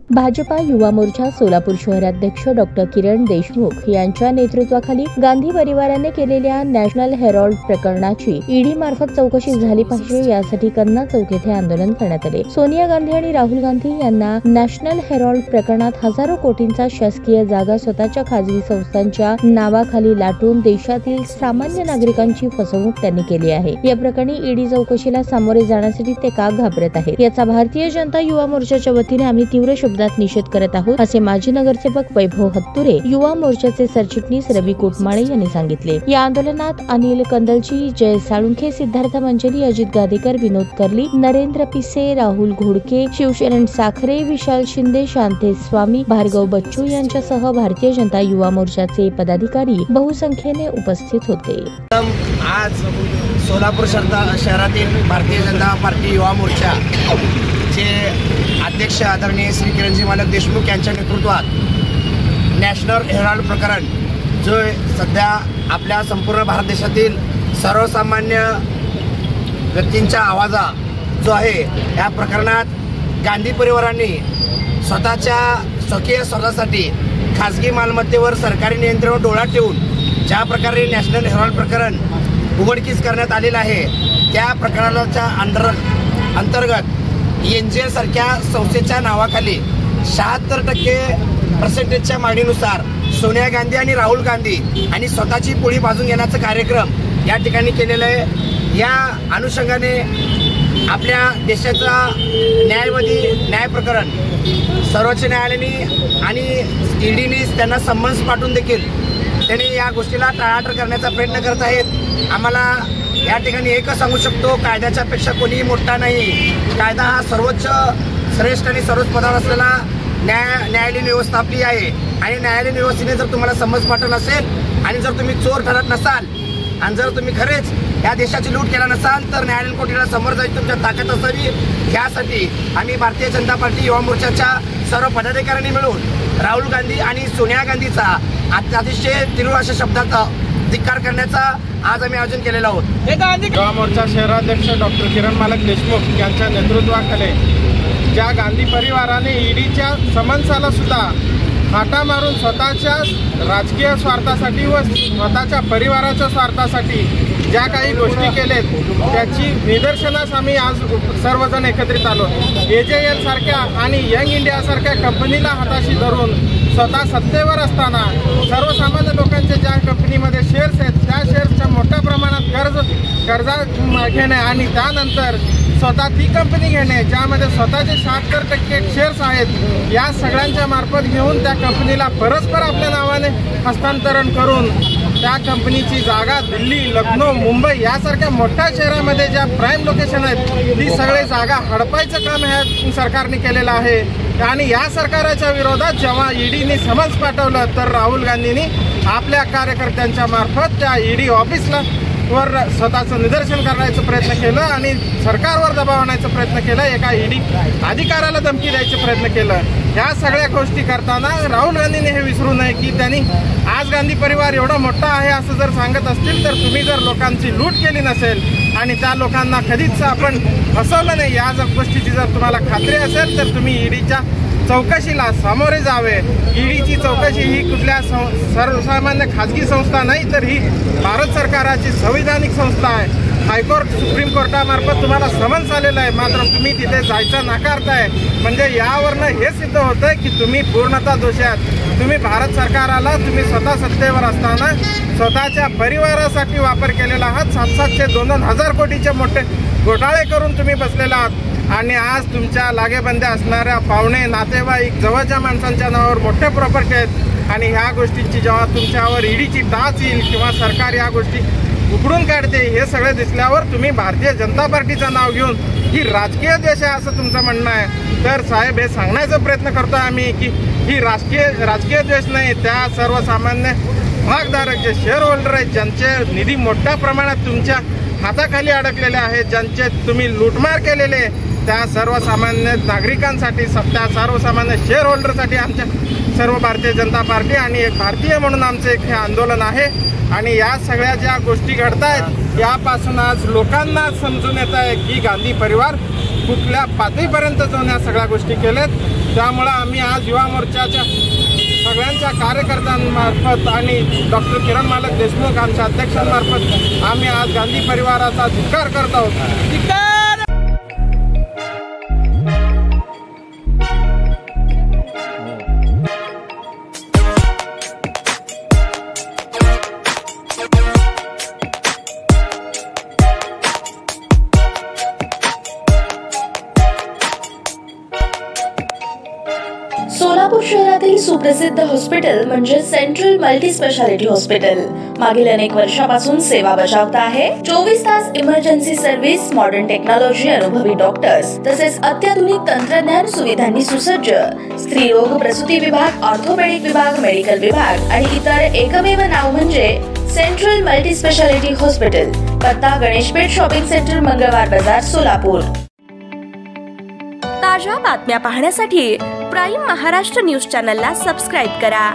भाजपा युवा मोर्चा सोलापूर शहराध्यक्ष डॉक्टर किरण देशमुख यांच्या नेतृत्वाखाली गांधी परिवाराने केलेल्या नॅशनल हेरॉल्ड प्रकरणाची ईडी मार्फत चौकशी झाली पाहिजे यासाठी कन्ना चौक येथे आंदोलन करण्यात आले। सोनिया गांधी आणि राहुल गांधी यांना नॅशनल हेरॉल्ड प्रकरणात हजारो कोटींचा शासकीय जागा स्वतःच्या खासगी संस्थांच्या नावाखाली लाटून देशातील सामान्य नागरिकांची फसवणूक त्यांनी केली आहे। या प्रकरणी ईडी चौकशीला सामोरे जाण्यासाठी ते का घाबरत आहेत याचा भारतीय जनता युवा मोर्चाच्या वतीने आम्ही तीव्र निषेध करत आहोत, असे माजी नगरसेवक वैभव हत्तुरे युवा मोर्चाचे सरचिटणीस रवी कोटमाळे यांनी सांगितले। या आंदोलनात अनिल कंदलजी, जय साळुंखे, सिद्धार्थ मंजरी, अजित गादेकर, विनोद कर्ली, नरेंद्र पिसे, राहुल घोडके, शिवशरण साखरे, विशाल शिंदे, शांते स्वामी, भार्गव बच्चू यांच्यासह भारतीय जनता युवा मोर्चाचे पदाधिकारी बहुसंख्येने उपस्थित होते। आज सोलापूर शहरातील भारतीय जनता पार्टी युवा मोर्चा अध्यक्ष आदरणीय श्री किरणजी मालक देशमुख यांच्या नेतृत्वात नॅशनल हेराल्ड प्रकरण जो सध्या आपल्या संपूर्ण भारत देशातील सर्वसामान्य व्यक्तींचा आवाजा जो आहे, या प्रकरणात गांधी परिवारांनी स्वतःच्या स्वकीय स्वार्थासाठी खासगी मालमत्तेवर सरकारी नियंत्रण डोळा ठेवून ज्या प्रकारे नॅशनल हेराल्ड प्रकरण उघडकीस करण्यात आलेलं आहे, त्या प्रकरणाच्या अंतर्गत एनजीएल सारख्या संस्थेच्या नावाखाली 76% मागणीनुसार सोनिया गांधी आणि राहुल गांधी आणि स्वतःची पोळी भाजून घेण्याचा कार्यक्रम या ठिकाणी केलेला आहे। या अनुषंगाने आपल्या देशाचा न्याय प्रकरण सर्वोच्च न्यायालयाने आणि ईडीने त्यांना समन्स पाठवून देखील त्यांनी या गोष्टीला टाळाटाळ करण्याचा प्रयत्न करत आहेत। आम्हाला या ठिकाणी एकच सांगू शकतो, कायद्याच्या पेक्षा कोणीही मोठा नाही। कायदा हा सर्वोच्च, श्रेष्ठ आणि सर्वोच्च पदावर असलेला न्यायालयीन व्यवस्था आपली आहे आणि न्यायालयीन व्यवस्थेने जर तुम्हाला समज पाठवलं असेल आणि जर तुम्ही चोर ठरत नसाल आणि जर तुम्ही खरेच या देशाची लूट केला नसाल तर न्यायालयीन कोर्टाला समोर जायची तुमच्या ताकद असावी। यासाठी आम्ही भारतीय जनता पार्टी युवा मोर्चाच्या सर्व पदाधिकाऱ्यांनी मिळून राहुल गांधी आणि सोनिया गांधीचा अतिशय तीव्र अशा शब्दात धिक्कार करण्याचा आज आम्ही आयोजन केलेलं आहोत। युवा मोर्चा शहराध्यक्ष डॉक्टर किरण मालक देशमुख यांच्या नेतृत्वाखाली ज्या गांधी परिवाराने ईडीच्या समन्साला सुद्धा फाटा मारून स्वतःच्या राजकीय स्वार्थासाठी व स्वतःच्या परिवाराच्या स्वार्थासाठी ज्या काही गोष्टी केलेत त्याची निदर्शनास आम्ही आज सर्वजण एकत्रित आलो। एजेएल सारख्या आणि यंग इंडिया सारख्या कंपनीला हाताशी धरून स्वतः सत्तेवर असताना सर्वसामान्य लोकांच्या ज्या कंपनीमध्ये शेअर्स आहेत त्या शेअर्सच्या मोठ्या प्रमाणात कर्जा घेणे आणि त्यानंतर स्वतः ती कंपनी घेणे ज्यामध्ये स्वतःचे 76% शेअर्स आहेत, या सगळ्यांच्या मार्फत घेऊन त्या कंपनीला परस्पर आपल्या नावाने हस्तांतरण करून त्या कंपनीची जागा दिल्ली, लखनौ, मुंबई यासारख्या मोठ्या शहरामध्ये ज्या प्राईम लोकेशन आहेत ती सगळी जागा हडपायचं काम ह्या सरकारने केलेलं आहे। आणि या सरकारच्या विरोधात जेव्हा ईडीने समन्स पाठवलं तर राहुल गांधींनी आपल्या कार्यकर्त्यांच्या मार्फत त्या ईडी ऑफिसला वर स्वतःचं निदर्शन करण्याचा प्रयत्न केलं आणि सरकारवर दबाव आणायचा प्रयत्न केला, एका ईडी अधिकाऱ्याला धमकी द्यायचा प्रयत्न केलं। ह्या सगळ्या गोष्टी करताना राहुल गांधींनी हे विसरू नये की त्यांनी आज गांधी परिवार एवढा मोठा आहे असं जर सांगत असतील तर तुम्ही जर लोकांची लूट केली नसेल आणि त्या लोकांना कधीच आपण फसवलं नाही या गोष्टीची जर तुम्हाला खात्री असेल तर तुम्ही ईडीच्या चौकशीला सामोरे जावे। ईडीची चौकशी ही कुठल्या सर्वसामान्य खाजगी संस्था नाही तर ही भारत सरकारची संविधानिक संस्था आहे। हायकोर्ट, सुप्रीम कोर्टामार्फत तुम्हाला समन्स आलेलं आहे, मात्र तुम्ही तिथे जायचं नाकारताय। म्हणजे यावरनं हे सिद्ध होतंय की तुम्ही पूर्णतः दोषी आहात। तुम्ही भारत सरकाराला तुम्ही स्वतः सत्तेवर असताना स्वतःच्या परिवारासाठी वापर केलेला आहात। 700-2,000 कोटीचे मोठे घोटाळे करून तुम्ही बसलेला आहात आणि आज तुमच्या लागेबंद्या असणाऱ्या पाहुणे, नातेवाईक, जवळच्या माणसांच्या नावावर मोठ्या प्रॉपर्टी आहेत आणि ह्या गोष्टींची जेव्हा तुमच्यावर ईडीची टाच येईल किंवा सरकार या गोष्टी उघडून काढते हे सगळे दिसल्यावर तुम्ही भारतीय जनता पार्टीचं नाव घेऊन ही राजकीय द्वेष आहे असं तुमचं म्हणणं आहे। तर साहेब, हे सांगण्याचा प्रयत्न करतोय आम्ही की ही राजकीय द्वेष नाही, त्या सर्वसामान्य भागधारक जे शेअर होल्डर आहेत ज्यांचे निधी मोठ्या प्रमाणात तुमच्या हाताखाली अडकलेले आहेत, ज्यांचे तुम्ही लूटमार केलेले, त्या सर्वसामान्य नागरिकांसाठी, त्या सर्वसामान्य शेअर होल्डरसाठी आमच्या सर्व भारतीय जनता पार्टी आणि एक भारतीय म्हणून आमचं एक हे आंदोलन आहे। आणि या सगळ्या ज्या गोष्टी घडतायत यापासून आज लोकांना समजून येत आहे की गांधी परिवार कुठल्या पातळीपर्यंत जाऊन या सगळ्या गोष्टी केल्यात. त्यामुळं आम्ही आज युवा मोर्चाच्या सगळ्यांच्या कार्यकर्त्यांमार्फत आणि डॉक्टर किरण मालक देशमुख आमच्या अध्यक्षांमार्फत आम्ही आज गांधी परिवाराचा धिक्कार करत आहोत. सोलापूर शहरातील सुप्रसिद्ध हॉस्पिटल म्हणजे सेंट्रल मल्टी स्पेशालिटी हॉस्पिटल मागील अनेक वर्षापासून सेवा बजावत आहे. 24 तास इमर्जन्सी सर्व्हिस, मॉडर्न टेक्नॉलॉजी, अनुभवी डॉक्टर्स तसेच अत्याधुनिक तंत्रज्ञान सुविधांनी सुसज्ज स्त्रीरोग प्रसूती विभाग, ऑर्थोपेडिक विभाग, मेडिकल विभाग आणि इतर एकमेव नाव म्हणजे सेंट्रल मल्टी स्पेशालिटी हॉस्पिटल. पत्ता गणेशपेठ शॉपिंग सेंटर, मंगळवार बाजार, सोलापूर. ताज्या बातम्या पाहण्यासाठी प्राईम महाराष्ट्र न्यूज चॅनलला सबस्क्राईब करा.